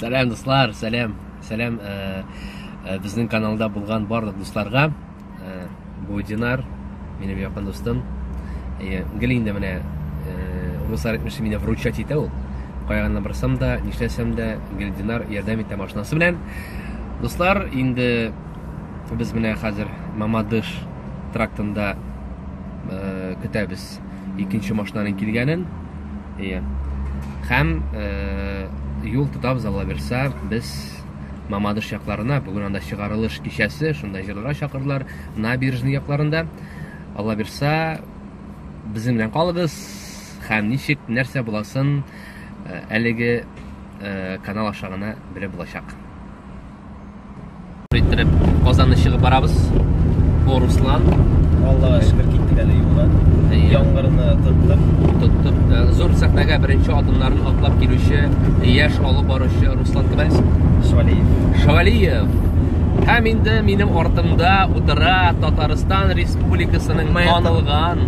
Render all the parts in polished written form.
Сәлем, дуслар, сәлем. Безнең каналда булган барлык дусларга. Бу Динар, минем якын дустым. Гел инде менә руслар әйтмешли мине вручать итә ул. Кайганнан барсам да, нишләсәм дә, гел Динар ярдәм итә машинасы белән. Дуслар, инде без менә хәзер Мамадыш трактында көтәбез икенче машинаның килгәнен. Һәм юл тотабыз, Алла бирсә, без Мамадыш якларына, бүген анда чыгарылыш кичәсе, шунда җырларга чакырдылар, набережный якларында. Алла бирсә, безнең белән калыгыз. Һәм ничек, нәрсә буласын, әлеге канал ашагына белеп булачак. Иттереп, Казанны чыгып барабыз. Руслан. Аллага шөкер, киттек әле юлга. Яңгырны тоттык. Зур сәхнәгә беренче адымнарын атлап килүче, яшь алып баручы Руслан Кибәс. Шавалиев. Һәм инде минем артымда утыра Татарстан Республикасының танылган,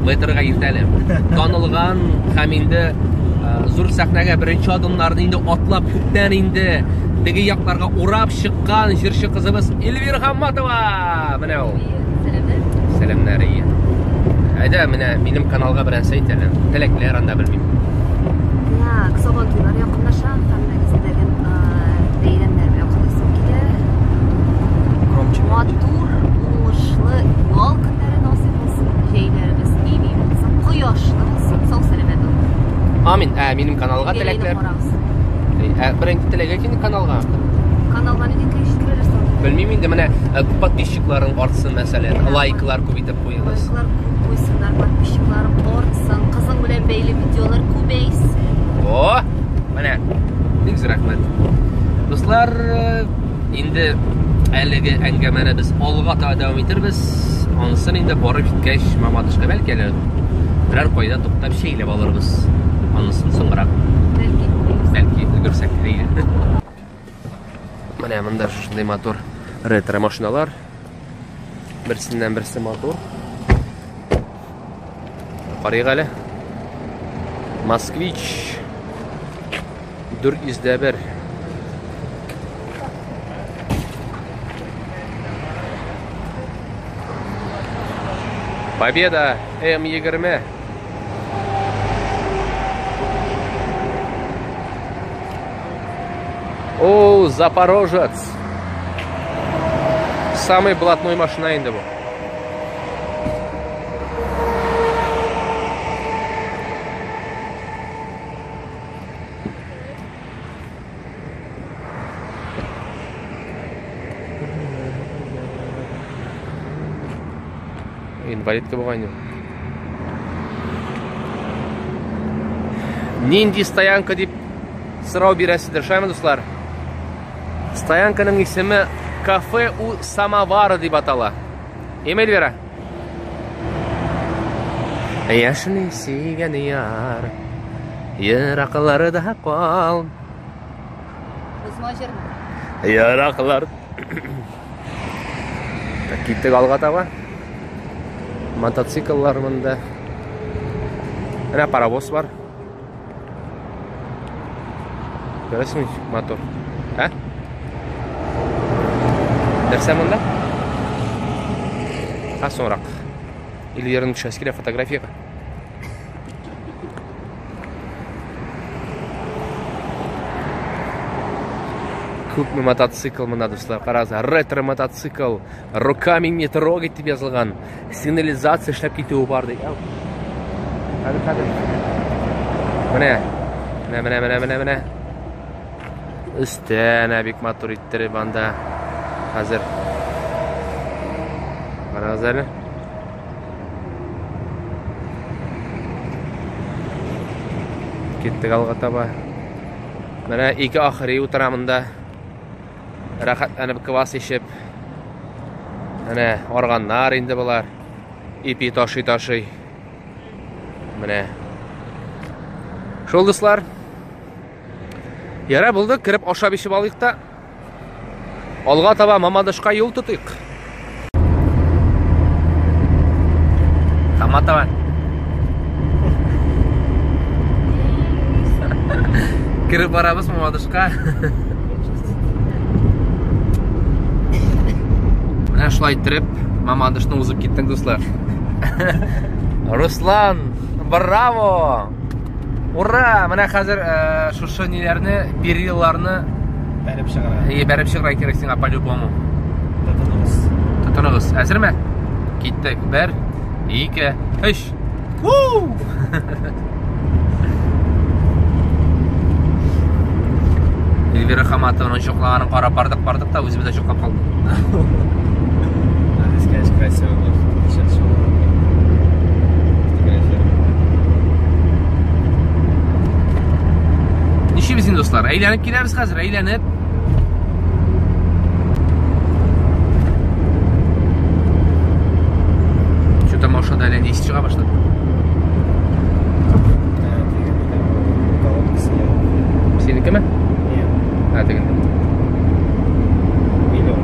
мәйтергә иртәлем, танылган һәм инде зур сәхнәгә беренче адымнарны инде атлап күптән инде теге якларга урап чыккан җырчы кызыбыз Эльвира Хамматова. Менә ул. Сәламнәр. Әйдә, менә минем каналга берәр әйтәләр. Теләкләр анда белмим. Кысалган туйлар якынлаша, һәм нәгезләгән бәйрәмнәр белән кылысым килә. Матур, уңышлы ял көннәре насыйп булсын, җәйләребез ими булсын, кояшлы булсын, сау сәламәт булсын. Амин. Минем каналга теләкләр. Беренче теләге кини каналга. Каналга нидә киштеләрсез? Белмим инде, менә подписчикларын артсын мәсәлән, лайклар күп итеп куегыз. Лайклар күп куйсыннар, подписчикларым артсын, кызың белән бәйле видеолар күбәйсен. Менә, бик зур рәхмәт. Дуслар, инде әлеге әңгәмәне без алга таба дәвам итәрбез. Анысын инде барып җиткәч, Мамадышка бәлки әле берәр кайда туктап шәйләп алырбыз. Анысын соңрак. Бәлки өлгерсәк диye. Менә монда шундый мотор ретро машиналар. Берсеннән берсе мотор. Карыйк әле. Москвич 401. Победа М20. О, Запорожец. Самый блатной машина инде бу. Инвалидка булган. Нинди стоянка дип сорау бирәсездер, шаймы дуслар? Стоянканың исеме Кафе у самовара дип атала. Эльвира. Яшны сөйгән яр, еракларда кал. Яраклар. Киттек алга таба. Мотоцикллар монда. Менә паровоз бар. Көрәсеңме мотор? Нәрсә монда? Соңрак. Эльвираның төшәскә фотографияга. Күпме мотоцикл монда, дуслар, карагыз. Ретро мотоцикл. Руками не трогать дип язылган. Сигнализация эшләп китүе бар ди. Менә. Өстән бик мотор иттереп анда. Хәзер. Карагыз әле. Киттек алга таба. Менә ике ахыры утырамында. Рәхәтләнеп квас ишеп. Менә арганнар инде булар. Ипи ташый. Менә. Шул дуслар. Яра булды, кирип ашап ишеп алыйк та. Алга таба Мамадышка юл тотыйк. Хаматова. Kirib barabız Mamadышқа. Мына шулай иттереп, Мамадышны узып киттең, дуслар. Руслан, браво! Ура! Мына хәзер шушы ниләрне, перилларны бәреп чыгара. Бәреп чыгара кирәк сиңа по-любому. Тотыныгыз. Әзерме? Киттек. 1, 2, 3. Вуу! Эльвира Хаматовның жоқларын қарап бардық та өзімізде жоқлап қалдық. Здесь, конечно, красиво будет. Сейчас шоу. Нишебіз енді достар? Әйленіп келеміз қазір, әйленіп. Что-то машина әлі есі шыға баштады. Сенікі ме? Тегінде. Миллион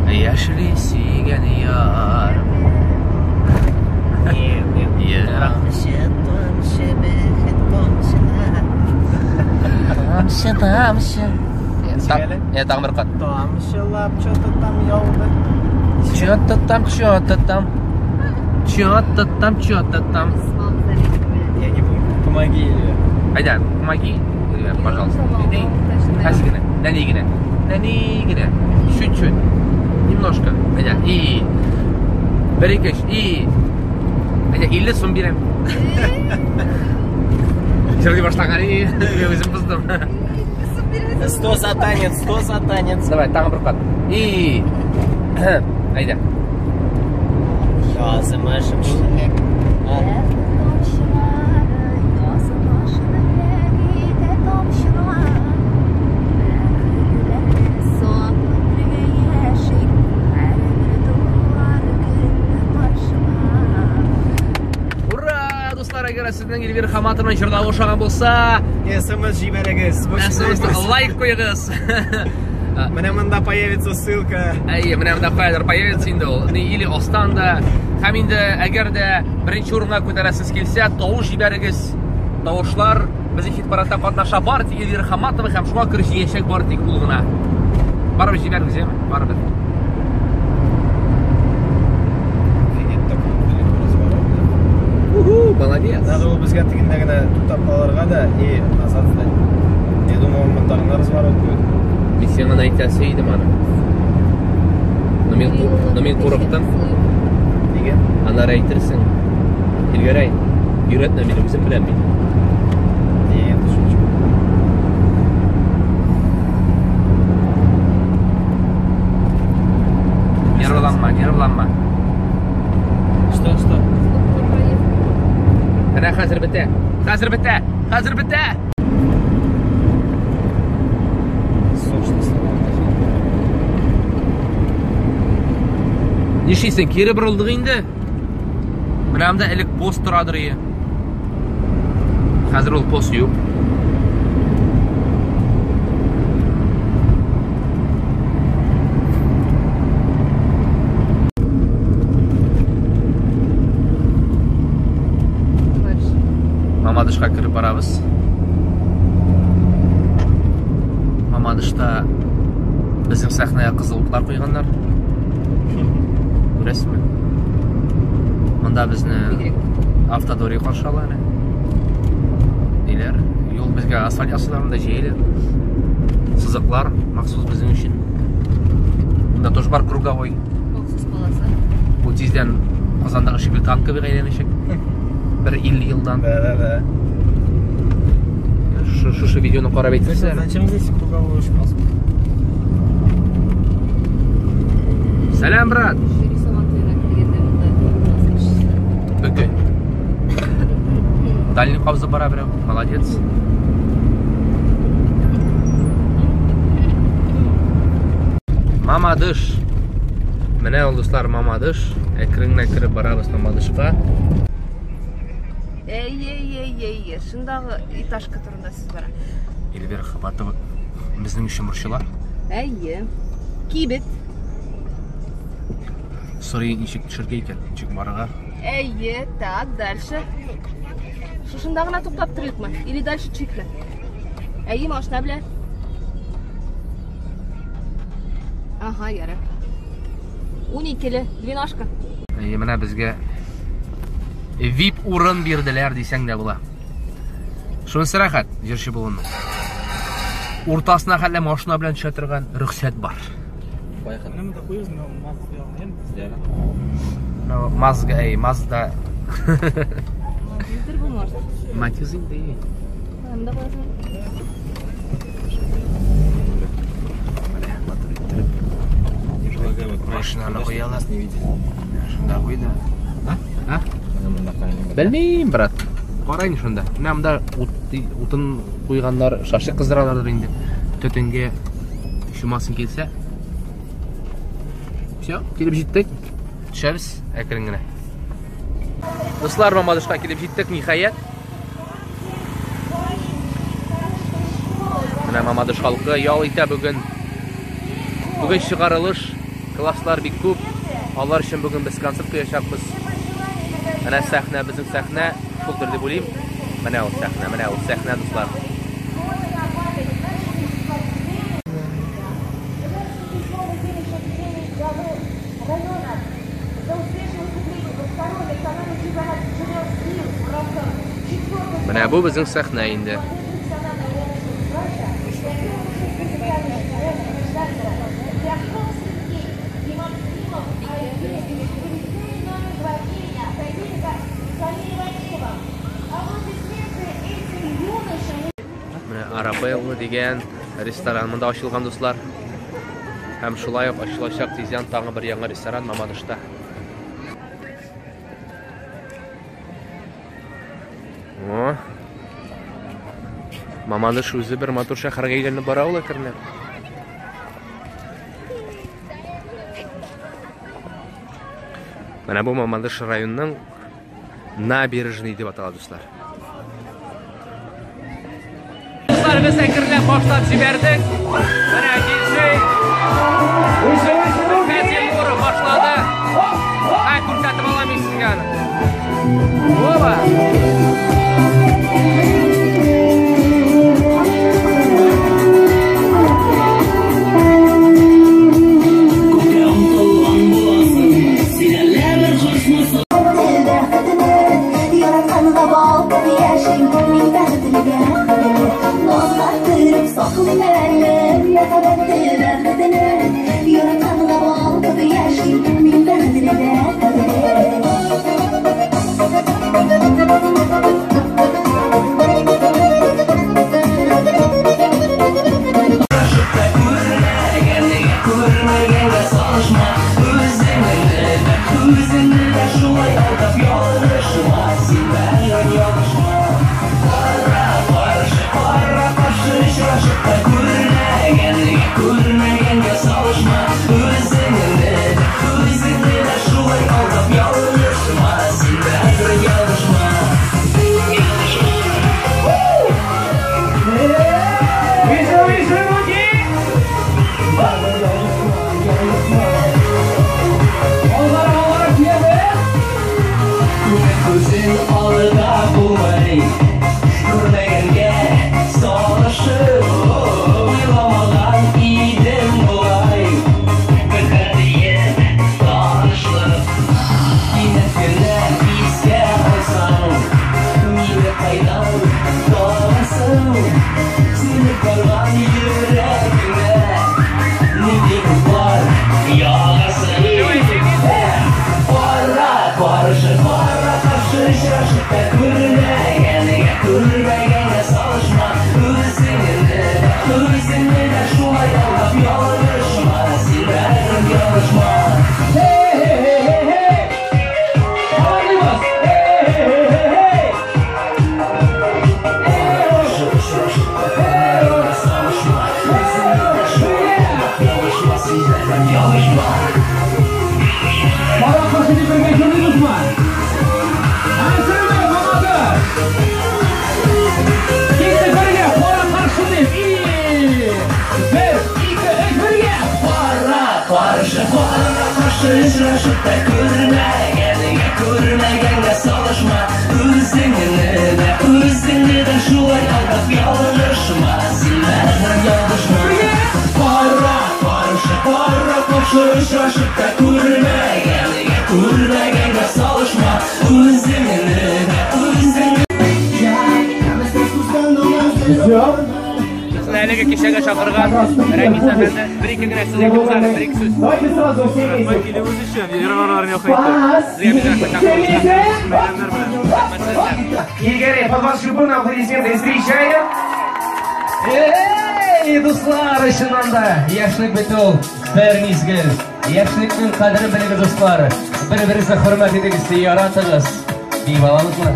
Яшли сиген яр. Тамшы. Я тағы бір қат. Тамшылап, что-то там яуды. Что-то там. Я не помню. Помоги. Айда, помоги, пожалуйста. Нанигина. Чуть-чуть. Немножко. Айда, и... Берекеш, и... Айда, 50 сом берем. Жерде баштаған, и... Өзім бұздым. 100 за танец. Давай, тағы бір қат. И... Айда. Жазымышым Сіздің Эльвира Хаматовның жырдауы ошаған болса, СМС жіберіңіз. лайк қойыңыз. Міне мында появится ссылка. Міне мында появится енді ол. Или остан да. Һәм енді әгер де бірінші орынға көтересіз келсе, дауыс жіберіңіз. Дауышлар біздің хит-парадта қатнаша бар тек Эльвира Хаматова һәм шуңа кіріш ешек бар тек ұлғына. Барып жіберіңіз, еме? Барып. Молодец. Надо было бізге тігіндегіні тұтап қаларға да, назад да. Я думал, мұндағына разворот будет. Мен сен ғана айтасы едім аны. Но мен қорықтым. Неге? Анар айтырсың. Елгер ай, үйретті мен өзім білем мен. Енді шучу. Нервланма. Что? Міне қазір бітті. Нешейсің, кері бұрылдық енді? Мінамда әлік пост тұрадыр ие. Қазір ол пост еу. Мамадышқа кіріп барабыз. Мамадышта біздің сахнaya қызылдылар қойғандар. Көресің бе? Мұнда бізді автодори қаршы алады. Нейлер? Yol бізге асфальт ясыларында жейлер. Сызықлар, мақсус біздің үшін. Мұнда тоже бар круговой. Мақсус баласы. Бұл тезден Қазандағы шекіл танковый қайленешек. Bir 50 yıldan. Да. Şu videonu qarab aytsanlar. Зачем здесь круговой шпас? Salam, brat. Okey. Дальний қабзы бара біреу. Молодец. Мамадыш. Міне ол достар Мамадыш. Экріңнен кіріп барабыз Мамадышқа. Ey Ие, шындағы этажка турында сіз бара. Эльвира Хабатова біздің үшін мұршылар. Ие. Кибет. Сұрай нешек түшірге екен, нешек бараға. Ие, так, дальше. Шушындағына тоқтап тұрайық ма? Или дальше чиклі? Ие, машина біле? Ага, яры. 12-лі, двенашка. Ие, мына бізге VIP урын берділер дейсең де бұла. Шунысы рахат, жерші болуының. Ортасына қалі машина білен түше тұрған рұқсат бар. Мазға, мазда. Матиздер бұл может? Матизин де. Анда қойсын. Машинаны қоялар. Шында қойды. Білмейм, брат. Қарайын шында. Мәмді ұтын қойғандар, шашы қыздыралардар енді. Төтінге шумасын келсе. Все, келіп жеттік. Түшәбіз, әкірінгіне. Достар, Мамадышқа келіп жеттік, нихаят. Мына Мамадыш халқы ял ите бүгін. Бүгін шығарылыш, класслар бик көп. Алар үшін бүгін біз концерт қояшақпыз. Мына сәхнә, біздің сәхнә, шулдыр деп ойлайым. Мына ол сәхнә, достар. Мына бұл біздің сәхнә енді. Арабеллы деген ресторан мында ашылған достар. Һәм шулай ук ачылачак тиздән таңы бер яңа ресторан Мамадышта. Мамадыш үзе бер матур шәһәргә әйләнеп бара ул әкренләп. Менә бу Мамадыш районының набережный дип атала достар. Biz әкренләп башлап җибәрдек. Менә килсек. Үзебез буры башлады. Күрсәтеп аламын сезгә. Оба. Şaşırışıp da görmegenge salışma. Özüngni de şulay aldap yalışma. Sinlerden yalışma. Para şaşırışıp da görmegenge salışma. Özüngni Sizlerle kişiye şafırgan Ramiz Efendi bir-iki güne size güzel bir-iki söz. Vakilimiz için yaralarını yok etti. Игорь, под вашу шубу аплодисменты встречаем. Ey dostlar, ышынанда яшьлек бит ул бер мизгел. Яшьлекнең кадерен белегез достар. Бер-берегезне хөрмәт итегез, яратыгыз. Дип аламызмы?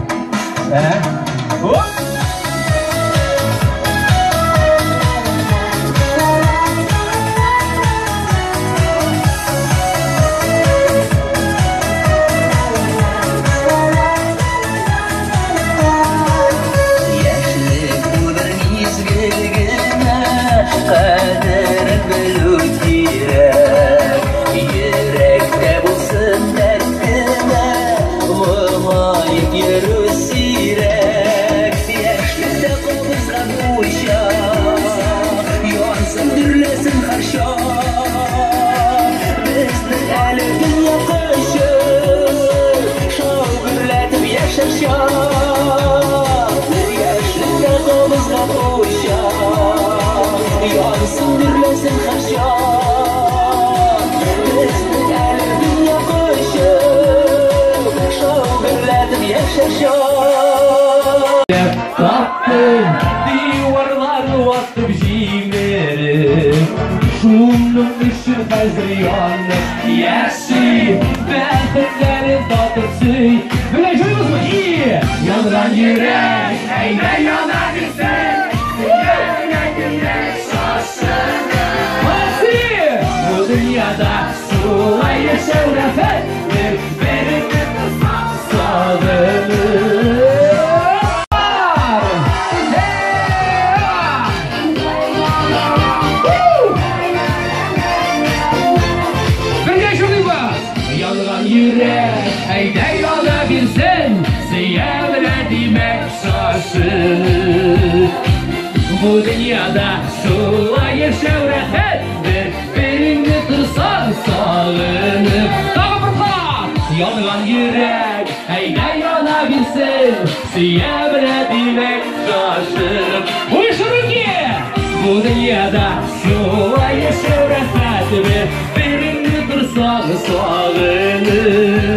Kaderin bilu kirek, yürekte bulsun derdine, olmayıp yürü sirek. Yaşlıkta kolumuzda bu uşak, yansın dürlesin karşak. Bizden eli dünya kışı, şov gürletip yaşar şak. Yaşlıkta kolumuzda bu uşak, yansın dürlesin karşak. Bizden eli dünya kışı, şov gürletip yaşar şak. Tattım divarlarını attım jimleri, şunun ışın hazır yanlış yaşayım. Belketlerin tatlısı böyle çoğumuz mu iyi? Yanılan yürek eyde yanabilsin. Yanılan yürek şaşırır. Masih bu dünyada sulay yaşar rafet, benim sağlığını. Yürek eyde yanabilsin, sevredemek şaşırır. Bu dünyada şulay yaşar rahat, birbirini kırsan sağlanıp. Daha fırlat! Yanılan yürek eyde yanabilsin, sevredemek şaşırır. Uyuşurun ki! Bu dünyada şulay yaşar rahat, birbirini kırsan sağlanıp.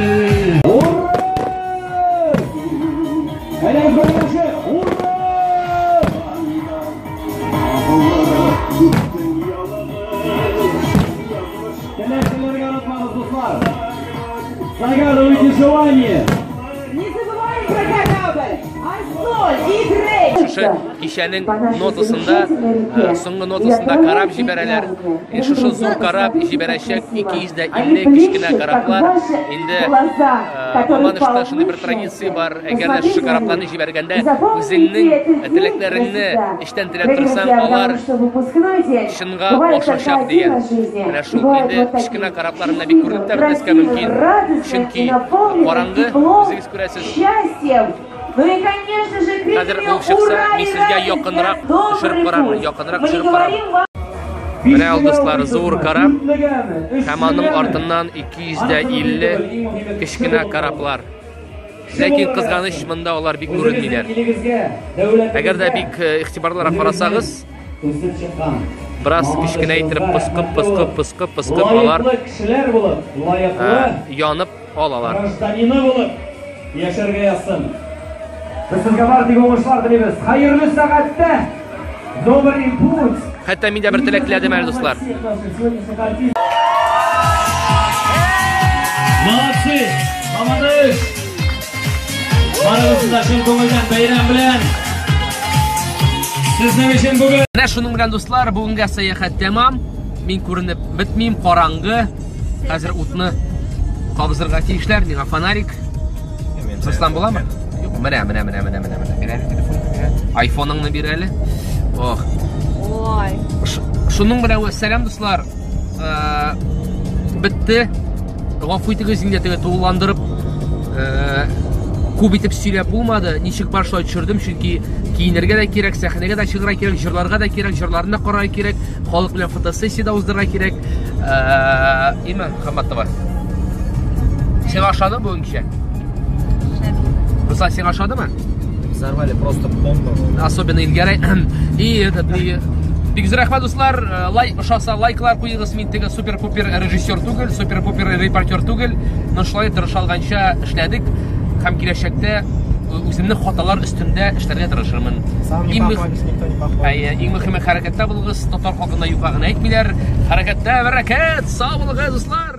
Загадывайте желание. Не забываем про корабль, соль и грейп. Şu kişinin notasında, songu notasında karab jibereler. Şu zor karab jibereşek 250 kişkine karablar. Indi Amanışta şunday bir tradisiya var. Eğer de şu karablarını jibergende özünün tileklerini işten tilep tursan, olar şınga oşaşak diyen. Mana şu indi kişkine karablarında bir ko'rinib ta'riflashga mumkin. Chunki qorong'i o'zingiz ko'rasiz. Ну и, конечно же, Hozir u chiqsa, men sizga yaqinroq tushirib qo'raman, yaqinroq tushirib qo'raman. Mana do'stlar, zo'r karab, kamonning ortidan 250 kichkina karablar. Lekin qizg'anish bunda ular bek ko'rinmaylar. Agarda bek ixtiborlarga qarasangiz, biroz kichkinaytirib pisqib ular yonib olalar. Yaşarga yazsın. Biz sizga barcha o'ng'ishlar tilaymiz. Xayrli saatda добрый путь. Hatta menda bir tilak tiladim do'stlar. Молодцы! Молодец! Barabızda chin ko'ngildan bayram bilan sizning uchun bugun. Mana shuning bilan do'stlar, bugungi sayohat tamom. Men ko'rinib bitmayim, qorong'i. Hozir o'tni qabzirga tegishlar, menga fonarik. Ruslan bo'ladimi? Yo'q, mana. Beradi telefonni. iPhone'ingni berali. Oh. Voy. Shuning bilan assalom do'stlar. Bitdi. гафу итегез, инде теге тулыландырып күп итеп сөйләп булмады. Ничек башлай төшердем, чөнки киенергә дә кирәк, сәхнәгә дә чыгарга кирәк, җырларга да кирәк, җырларны да карарга кирәк, халык белән фотосессия да уздырырга кирәк. Иман Хамматова. Сен ашады бүгенчә? Руслан, сен ашадымы? Взорвали просто бомбу. Особенно Илгәрәй. Бик зур рәхмәт, дуслар. Ошаса лайклар куегыз. Мин теге супер-пупер режиссер түгел, супер-пупер репортер түгел. Но шулай тырышалганча эшләдек. Һәм киләчәктә үземне хаталар өстендә эшләргә тырышырмын. Иң мөһиме хәрәкәттә булыгыз. Татар халкына юка гына әйтмиләр. Хәрәкәттә бәрәкәт. Сау булыгыз, дуслар.